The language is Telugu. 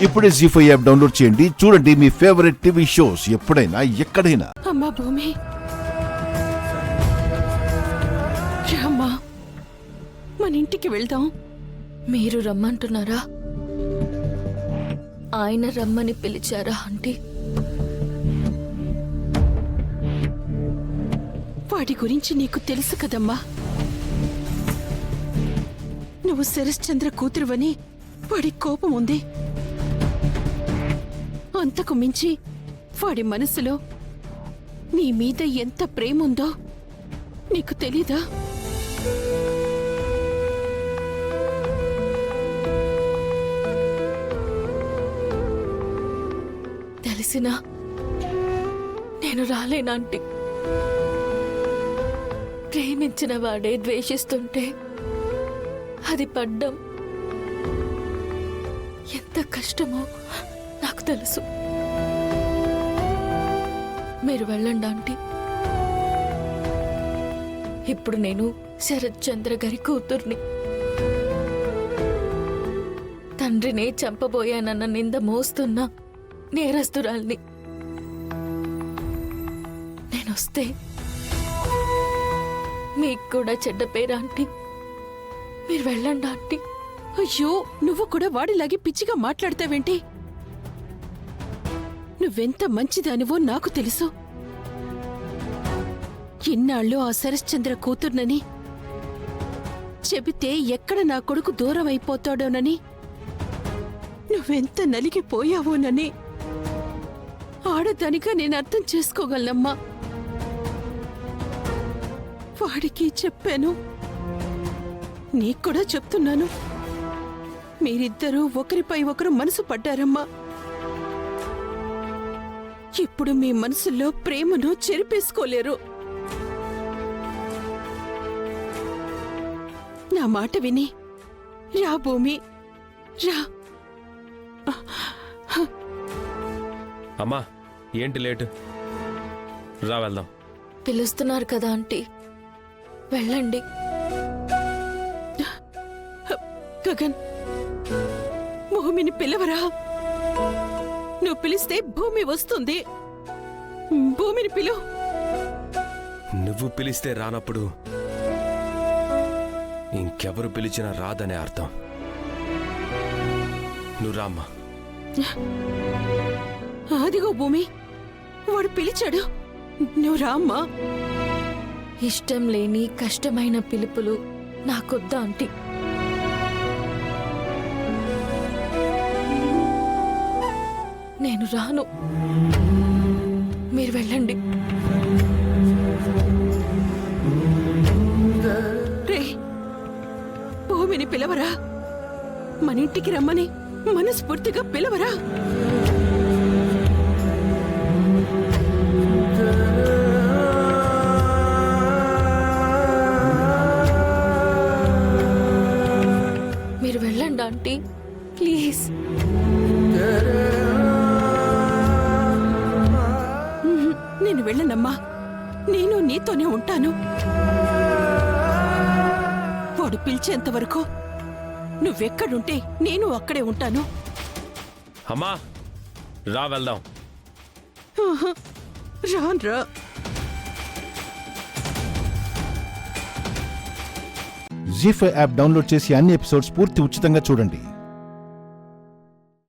ఇప్పుడే జీ5 యాప్ డౌన్లోడ్ చేయండి. చూడండి మీ ఫేవరెట్ టీవీ షోస్ ఎప్పుడైనా ఎక్కడైనా. అమ్మా భూమి, అమ్మా మన ఇంటికి వెళ్దాం. మీరు రమ్మంటున్నారా? ఆయన రమ్మని పిలిచారా ఆంటీ? వాడి గురించి నీకు తెలుసు కదమ్మా. నువ్వు శరశ్చంద్ర కూతురువని వాడి కోపం ఉంది. అంతకు మించి వాడి మనసులో నీ మీద ఎంత ప్రేమ ఉందో నీకు తెలీదా? తెలిసినా నేను రాలేనాంటీ. ప్రేమించిన వాడే ద్వేషిస్తుంటే అది పడ్డం ఎంత కష్టమో నాకు తెలుసు. మీరు వెళ్ళండి ఆంటీ. ఇప్పుడు నేను శరత్ చంద్ర గారి కూతుర్ని. తండ్రినే చంపబోయానన్న నింద మోస్తున్న నేరస్తురాల్ని. నేనొస్తే మీకు కూడా చెడ్డ పేరు ఆంటీ. మీరు వెళ్ళండి ఆంటీ. అయ్యో, నువ్వు కూడా వాడిలాగే పిచ్చిగా మాట్లాడతావేంటి? నువ్వెంత మంచిదానివో నాకు తెలుసు. ఇన్నాళ్ళు ఆ శరశ్చంద్ర కూతుర్నని చెబితే ఎక్కడ నా కొడుకు దూరం అయిపోతాడోనని, నువ్వెంత నలిగిపోయావోనని ఆడదానిగా నేను అర్థం చేసుకోగలనమ్మా. వాడికి చెప్పాను, నీక్కూడా చెప్తున్నాను. మీరిద్దరూ ఒకరిపై ఒకరు మనసు పడ్డారమ్మా. ఇప్పుడు మీ మనసులో ప్రేమను చెరిపేసుకోలేరు. నా మాట విని రా భూమి, రా. అమ్మా, ఏంటి లేటు? రా వెళ్దాం. పిలుస్తున్నారు కదా ఆంటీ, వెళ్ళండి. గగన్, భూమిని పిలవరా. నువ్వు పిలిస్తే భూమి వస్తుంది. భూమిని పిలు. నువ్వు పిలిస్తే రానప్పుడు ఇంకెవరు పిలిచినా రాదనే అర్థం. నువ్వు రామ్మా. అదిగో భూమి, వాడు పిలిచాడు. నువ్వు రామ్మా. ఇష్టం లేని కష్టమైన పిలుపులు నాకొద్దా ఆంటీ. నేను రాను. మీరు వెళ్ళండి. రే, భూమిని పిలవరా. మన ఇంటికి రమ్మని మనస్ఫూర్తిగా పిలవరా. మీరు వెళ్ళండి ఆంటీ, ప్లీజ్. నేను వెళ్ళనమ్మా. నేను నీతోనే ఉంటాను. వాడు పిలిచేంత వరకు నువ్వెక్కడుంటే నేను అక్కడే ఉంటాను. అమ్మా, రా వెళ్దాం. రాన్రా. జీ5 యాప్ డౌన్లోడ్ చేసి అన్ని ఎపిసోడ్స్ పూర్తి ఉచితంగా చూడండి.